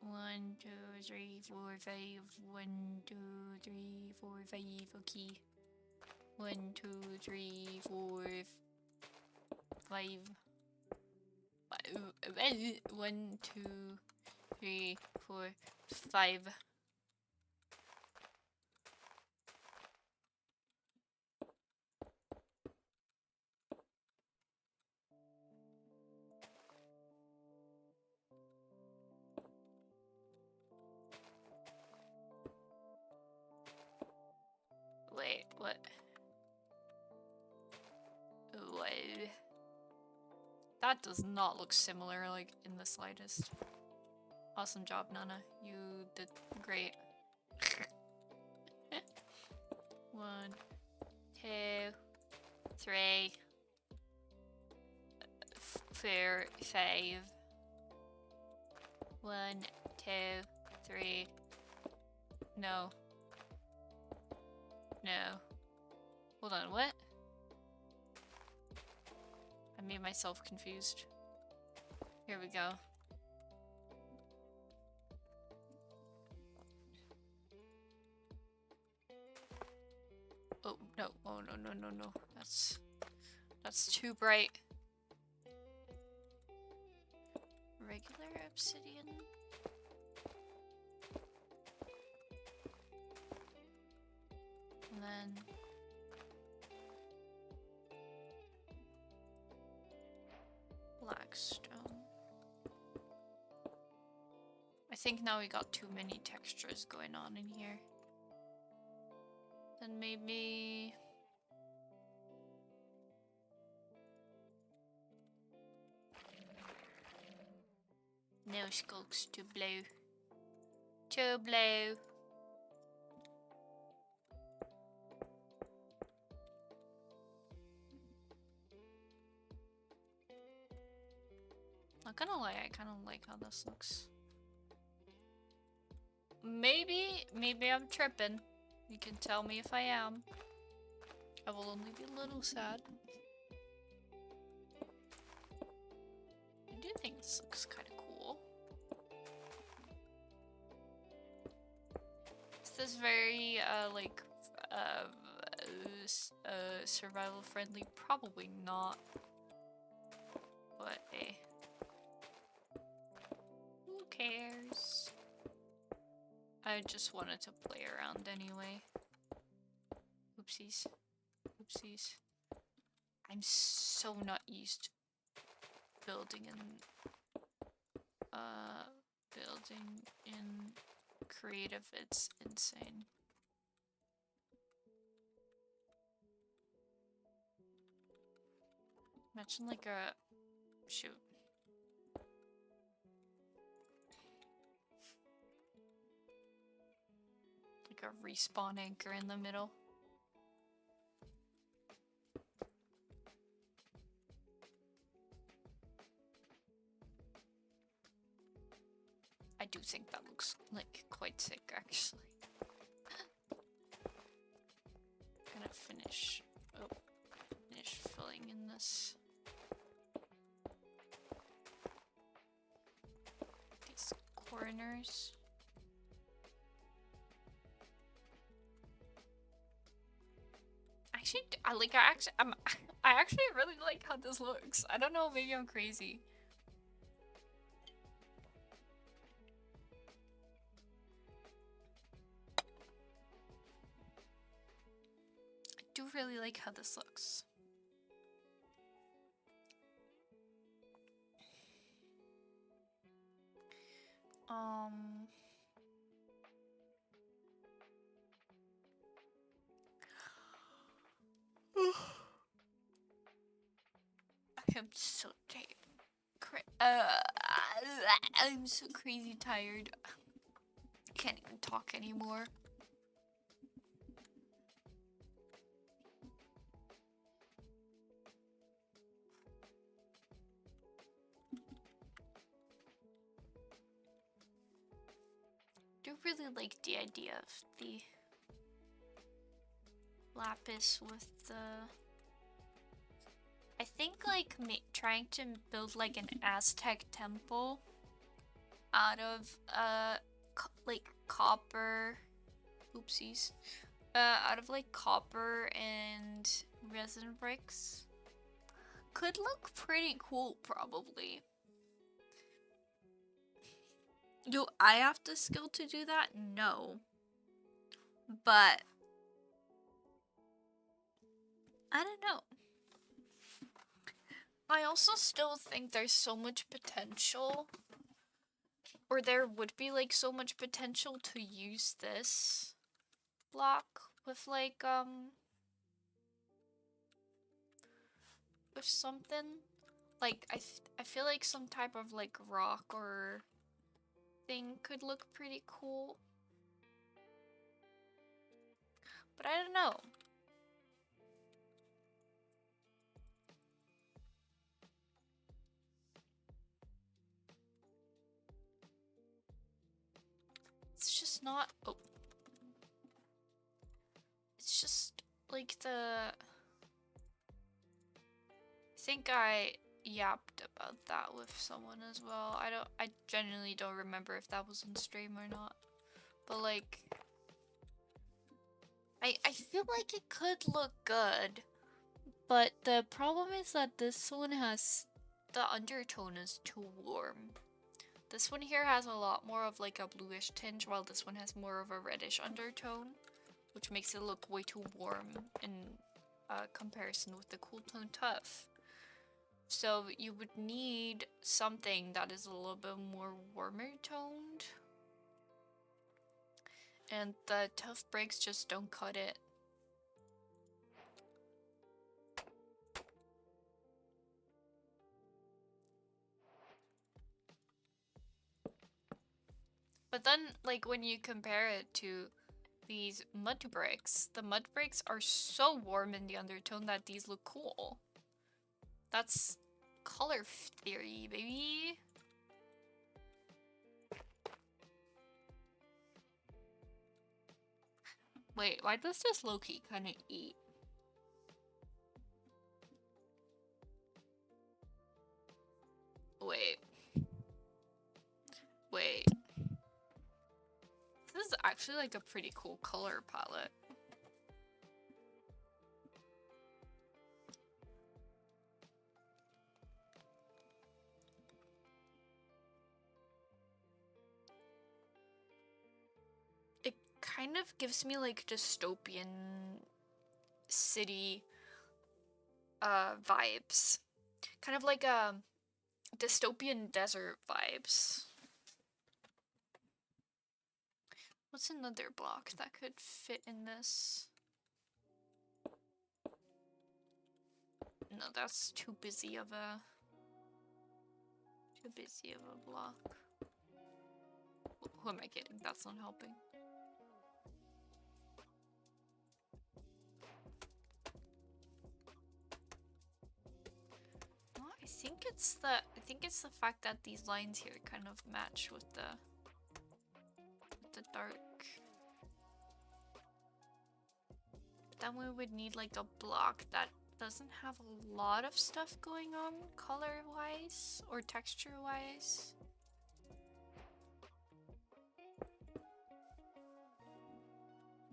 1, 2, 3, 4, 5. 1, 2, 3, 4, 5. Okay. 1, 2, 3, 4, 5. 1, 2, 3, 4, 5. Wait, what? What? That does not look similar, like, in the slightest. Awesome job, Nana. You did great. 1, 2, 3, 4, 5. 1, 2, 3. No. No. Hold on, what? I made myself confused. Here we go. Oh, no. Oh, no, no, no, no. That's too bright. Regular obsidian. And then blackstone. I think now we got too many textures going on in here. Then maybe no skulks to blow. To blow. Not gonna lie, I kind of like how this looks. Maybe I'm tripping. You can tell me if I am. I will only be a little sad. I do think this looks kind of cool. Is this very, survival friendly? Probably not. But, hey. Who cares? I just wanted to play around anyway. Oopsies. Oopsies. I'm so not used to building in creative. It's insane. Imagine like a shoot. Like a respawn anchor in the middle. I do think that looks like quite sick actually. Gonna finish filling in this. These corners. Actually, I actually really like how this looks. I don't know, maybe I'm crazy. I do really like how this looks. I am so tired. I'm so crazy tired. Can't even talk anymore. I do really like the idea of the lapis with the... I think like trying to build like an Aztec temple out of like copper, oopsies, out of like copper and resin bricks could look pretty cool, probably. Do I have the skill to do that? No. But I don't know. I also still think there's so much potential, or there would be like so much potential to use this block with like with something like I feel like some type of like rock or thing could look pretty cool, but I don't know. It's just not. Oh, it's just like the. I think I yapped about that with someone as well. I genuinely don't remember if that was in stream or not. But like I feel like it could look good. But the problem is that this one has the undertone is too warm. This one here has a lot more of like a bluish tinge, while this one has more of a reddish undertone, which makes it look way too warm in comparison with the Cool Tone Tough. So you would need something that is a little bit more warmer toned. And the Tough breaks just don't cut it. But then, like, when you compare it to these mud bricks, the mud bricks are so warm in the undertone that these look cool. That's color theory, baby. Wait, why does this low-key kind of eat? Wait. Wait. This is actually like a pretty cool color palette. It kind of gives me like dystopian city vibes. Kind of like dystopian desert vibes. What's another block that could fit in this? No, that's too busy of a block. Who am I kidding? That's not helping. Oh, I think it's the fact that these lines here kind of match with the dark. But then we would need like a block that doesn't have a lot of stuff going on color-wise or texture-wise.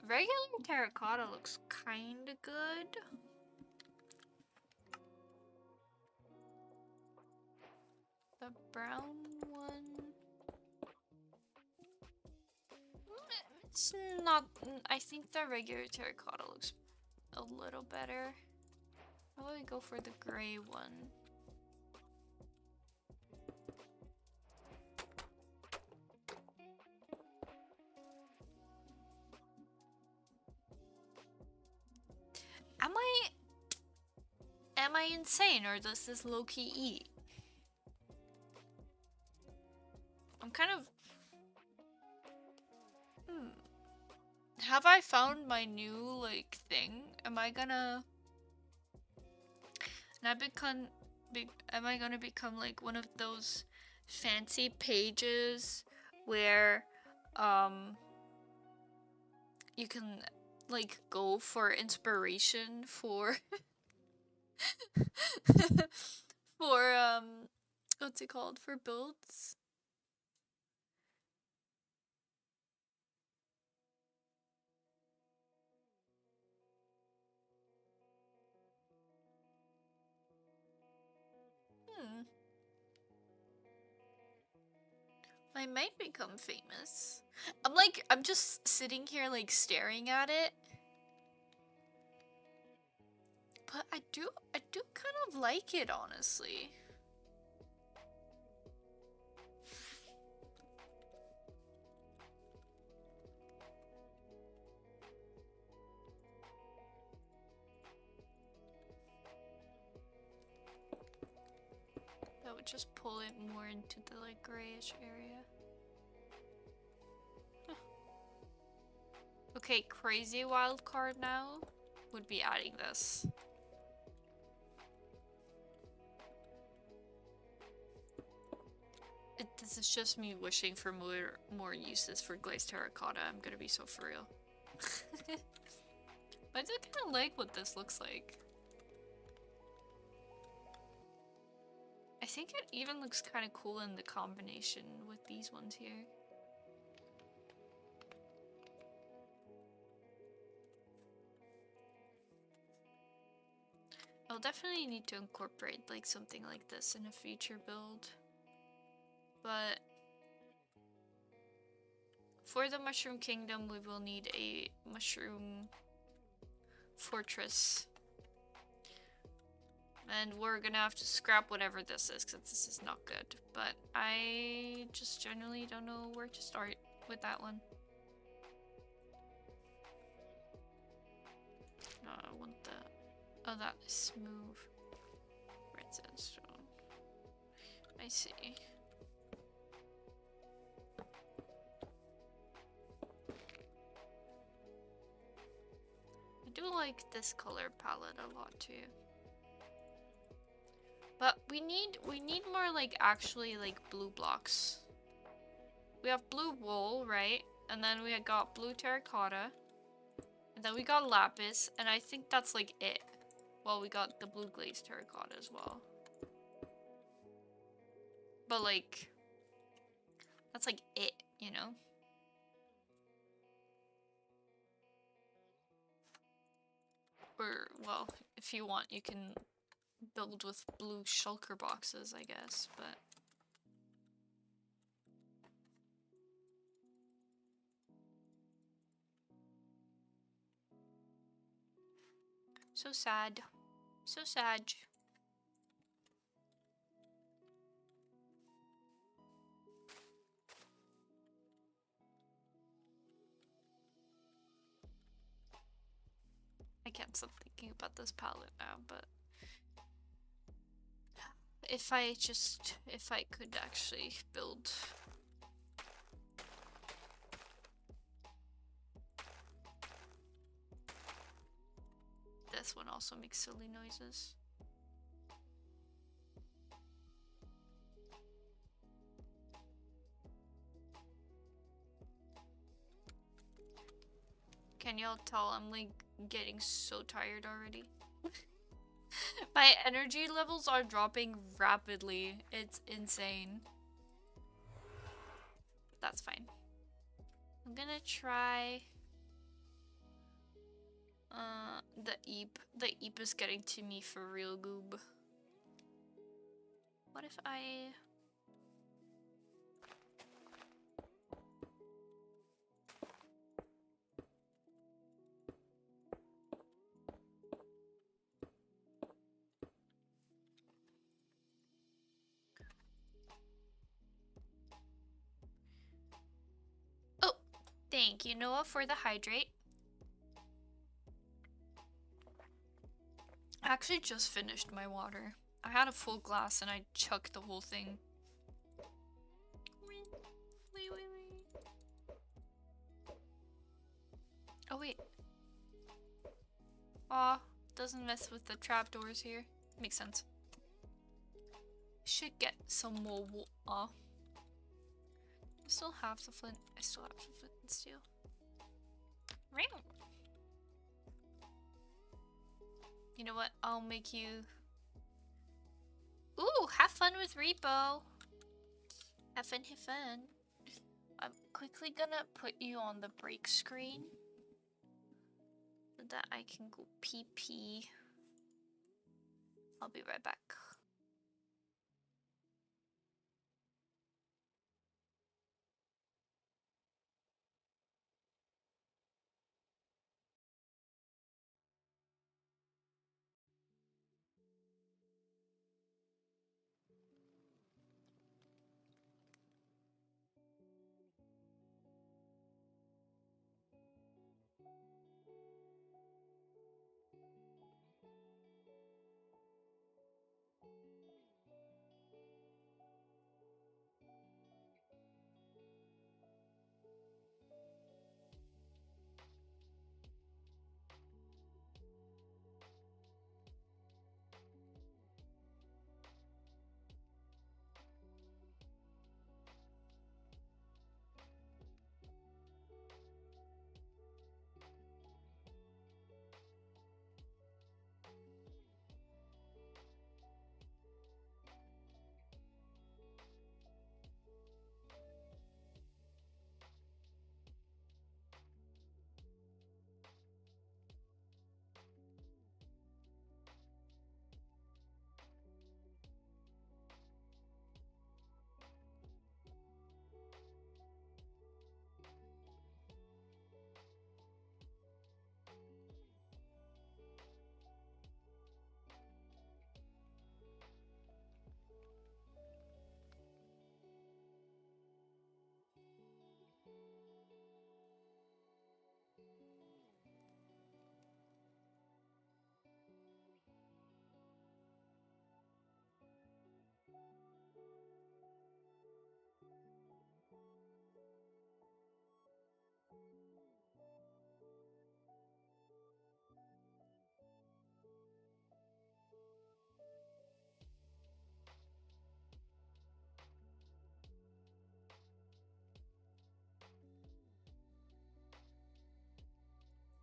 Regular terracotta looks kinda good. The brown one... It's not... I think the regular terracotta looks a little better. How about we go for the gray one? Am I insane, or does this low-key eat? I'm kind of... Have I found my new, like, thing? Am I gonna become like one of those fancy pages where you can like go for inspiration for for what's it called, for builds? I might become famous. I'm just sitting here like staring at it. But I do kind of like it, honestly. That would just pull it more into the like grayish area. Huh. Okay, crazy wild card now would be adding this. This is just me wishing for more uses for glazed terracotta. I'm gonna be so for real. But I do kind of like what this looks like. I think it even looks kind of cool in the combination with these ones here. I'll definitely need to incorporate like something like this in a future build. But for the Mushroom Kingdom, we will need a mushroom fortress. And we're gonna have to scrap whatever this is, because this is not good. But I just generally don't know where to start with that one. No, I want the... Oh, that is smooth. Red sandstone. I see. I do like this color palette a lot too. But we need more like actually like blue blocks. We have blue wool, right? And then we got blue terracotta. And then we got lapis, and I think that's like it. Well, we got the blue glazed terracotta as well. But like, that's like it, you know? Or, well, if you want, you can build with blue shulker boxes, I guess, but... So sad. So sad. I can't stop thinking about this palette now, but... If I could actually build... This one also makes silly noises. Can y'all tell I'm like getting so tired already? My energy levels are dropping rapidly. It's insane. That's fine. I'm gonna try the Eep. The Eep is getting to me for real, goob. What if I... Oh, thank you, Noah, for the hydrate. I actually just finished my water. I had a full glass and I chucked the whole thing. Oh wait. Aw, doesn't mess with the trapdoors here. Makes sense. Should get some more water. I still have the flint. I still have the flint and steel. You know what? I'll make you... Ooh, have fun with Repo. Have fun, have fun. I'm quickly gonna put you on the break screen so that I can go pee pee. I'll be right back.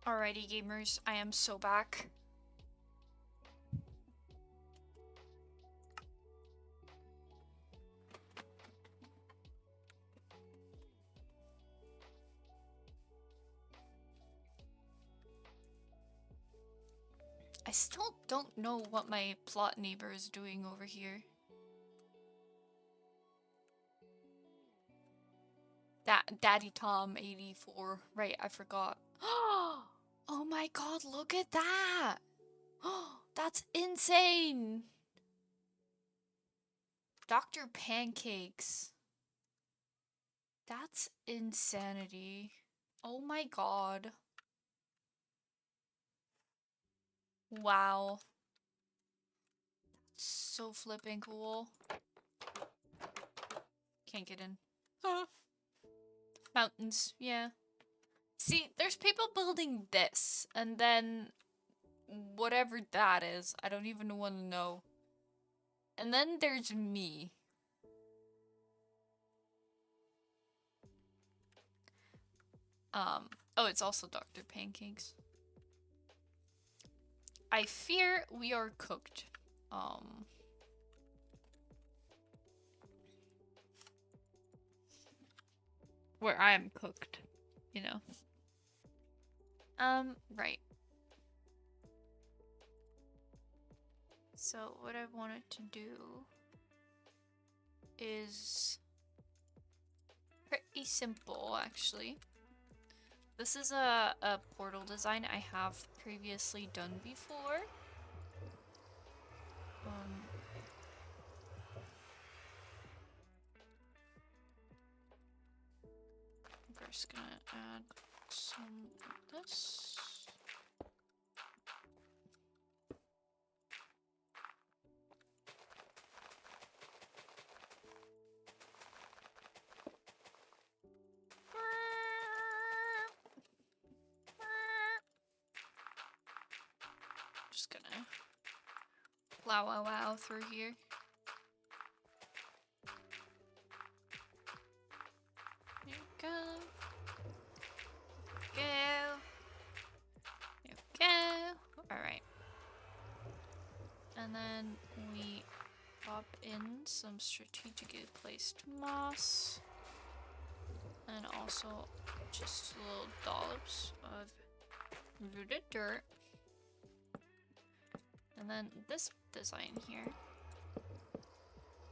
Alrighty, gamers, I am so back. I still don't know what my plot neighbor is doing over here. Daddy Tom 84. Right, I forgot. Oh my god, look at that! That's insane! Dr. Pancakes. That's insanity. Oh my god. Wow. So flipping cool. Can't get in. Mountains, yeah. See, there's people building this, and then whatever that is, I don't even want to know. And then there's me. Oh, it's also Dr. Pancakes. I fear we are cooked. Where I am cooked, you know. Right. So what I wanted to do is pretty simple, actually. This is a portal design I have previously done before. I'm just gonna add some of this. Just gonna wow through here. Here we go. Go. There we go. Alright. And then we pop in some strategically placed moss. And also just little dollops of rooted dirt. And then this design here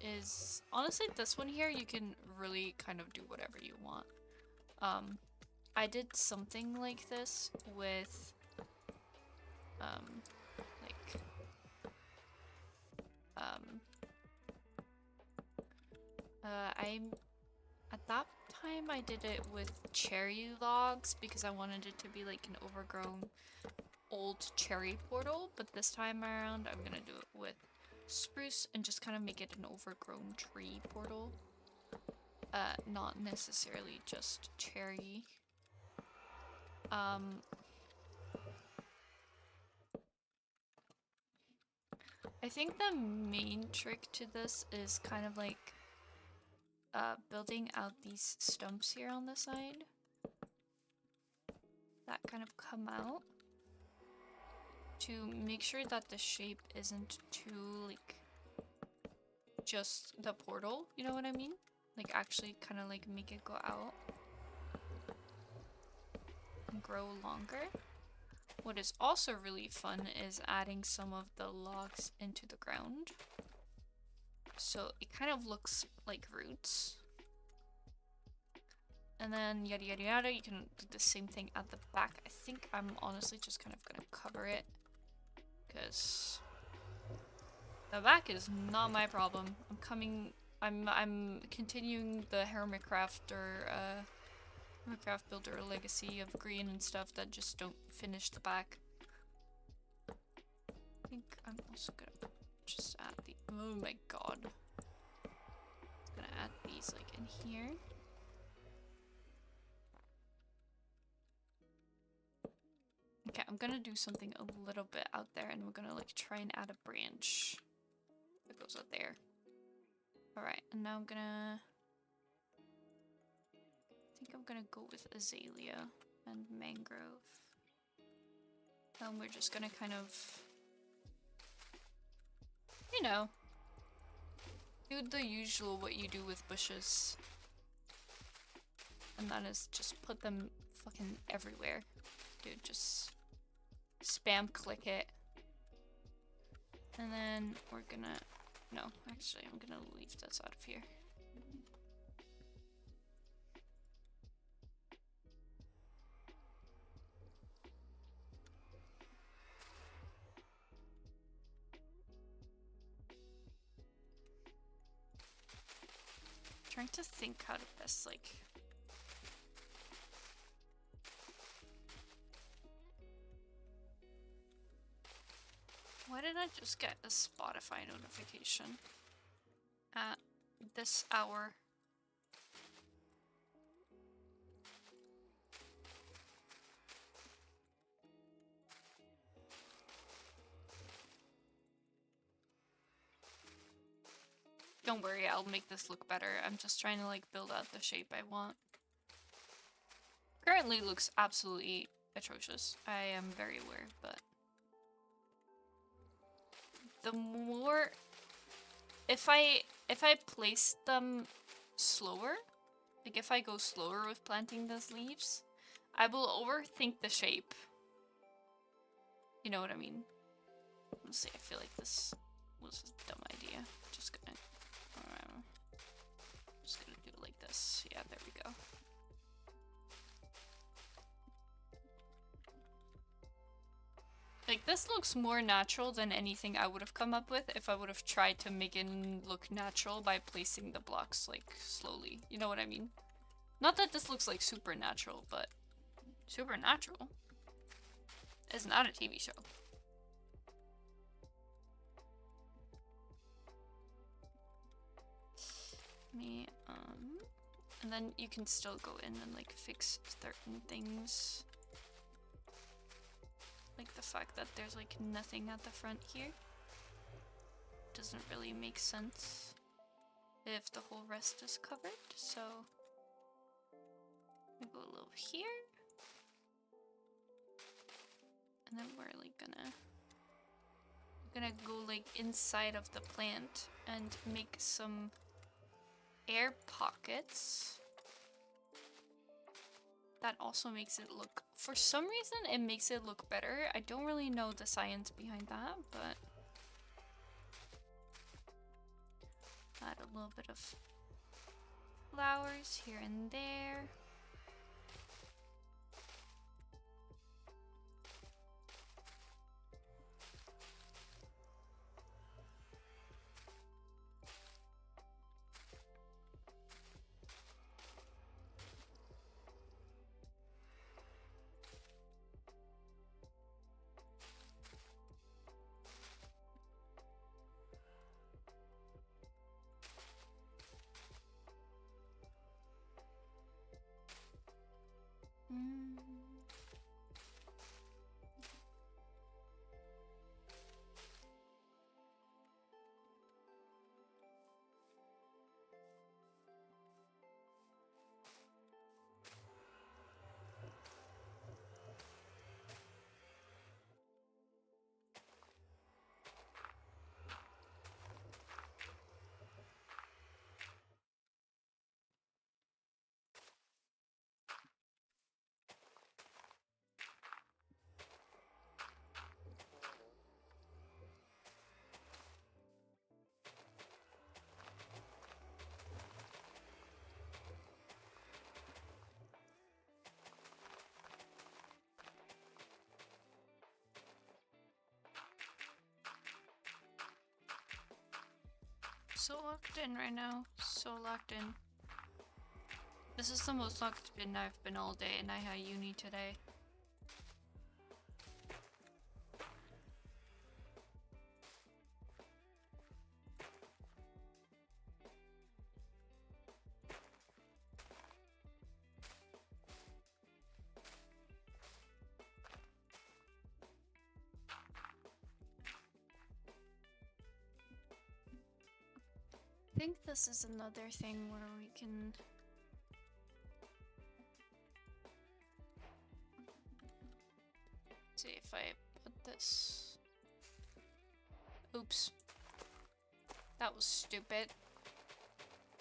is, honestly, this one here, you can really kind of do whatever you want. I did something like this with, at that time I did it with cherry logs because I wanted it to be like an overgrown old cherry portal, but this time around I'm gonna do it with spruce and just kind of make it an overgrown tree portal. Not necessarily just cherry. I think the main trick to this is kind of like building out these stumps here on the side that kind of come out to make sure that the shape isn't too like just the portal, you know what I mean? Like actually kind of like make it go out and grow longer. What is also really fun is adding some of the logs into the ground. So it kind of looks like roots. And then yada yada yada, you can do the same thing at the back. I think I'm honestly just kind of gonna cover it because the back is not my problem. I'm continuing the Hermitcraft or Hermitcraft Builder legacy of green and stuff that just don't finish the back. I think I'm also gonna just add the, oh my god. I'm gonna add these like in here. Okay, I'm gonna do something a little bit out there and we're gonna like try and add a branch that goes out there. Alright, and now I'm gonna, I think I'm gonna go with azalea and mangrove. And we're just gonna kind of, you know, do the usual what you do with bushes. And that is just put them fucking everywhere. Dude, just spam click it. And then we're gonna, no, actually I'm gonna leave this out of here. Trying to think how to best, like, why did I just get a Spotify notification at this hour? Don't worry, I'll make this look better. I'm just trying to like build out the shape I want. Currently looks absolutely atrocious. I am very aware, but the more if I place them slower, like if I go slower with planting those leaves, I will overthink the shape. You know what I mean? Let's see, I feel like this was a dumb idea. Just gonna do it like this. Yeah, there we go. Like, this looks more natural than anything I would have come up with if I would have tried to make it look natural by placing the blocks, like, slowly. You know what I mean? Not that this looks like Supernatural, but Supernatural is not a TV show. And then you can still go in and like fix certain things. Like the fact that there's like nothing at the front here. Doesn't really make sense if the whole rest is covered, so we go a little here. And then we're like gonna go like inside of the plant and make some air pockets. That also makes it look, for some reason it makes it look better. I don't really know the science behind that, but add a little bit of flowers here and there. So locked in right now. So locked in. This is the most locked in I've been all day, and I had uni today. I think this is another thing where we can see if I this. Oops. That was stupid.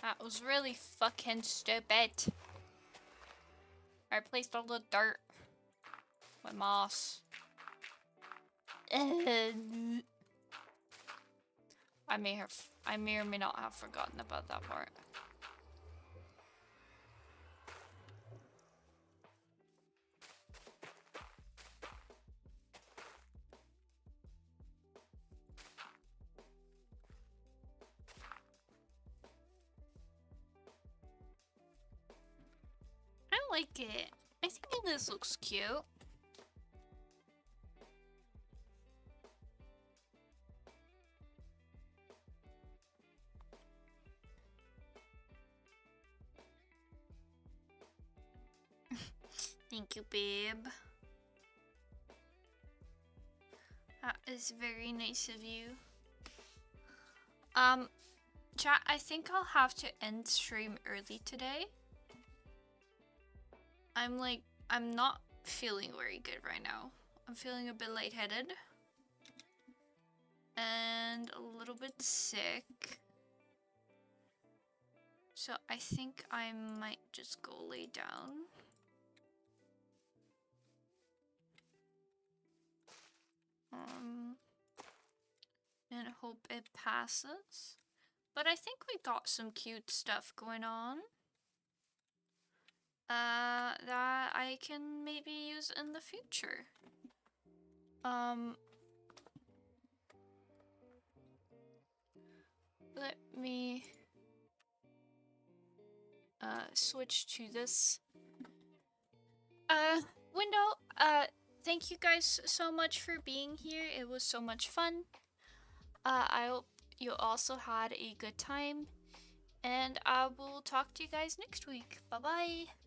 That was really fucking stupid. I replaced all the dirt with moss. I may or may not have forgotten about that part. I like it. I think this looks cute. Thank you, babe. That is very nice of you. Chat, I think I'll have to end stream early today. I'm not feeling very good right now. I'm feeling a bit lightheaded. And a little bit sick. So I think I might just go lay down. And hope it passes. But I think we got some cute stuff going on. That I can maybe use in the future. Let me switch to this window. Thank you guys so much for being here. It was so much fun. I hope you also had a good time, and I will talk to you guys next week. Bye bye.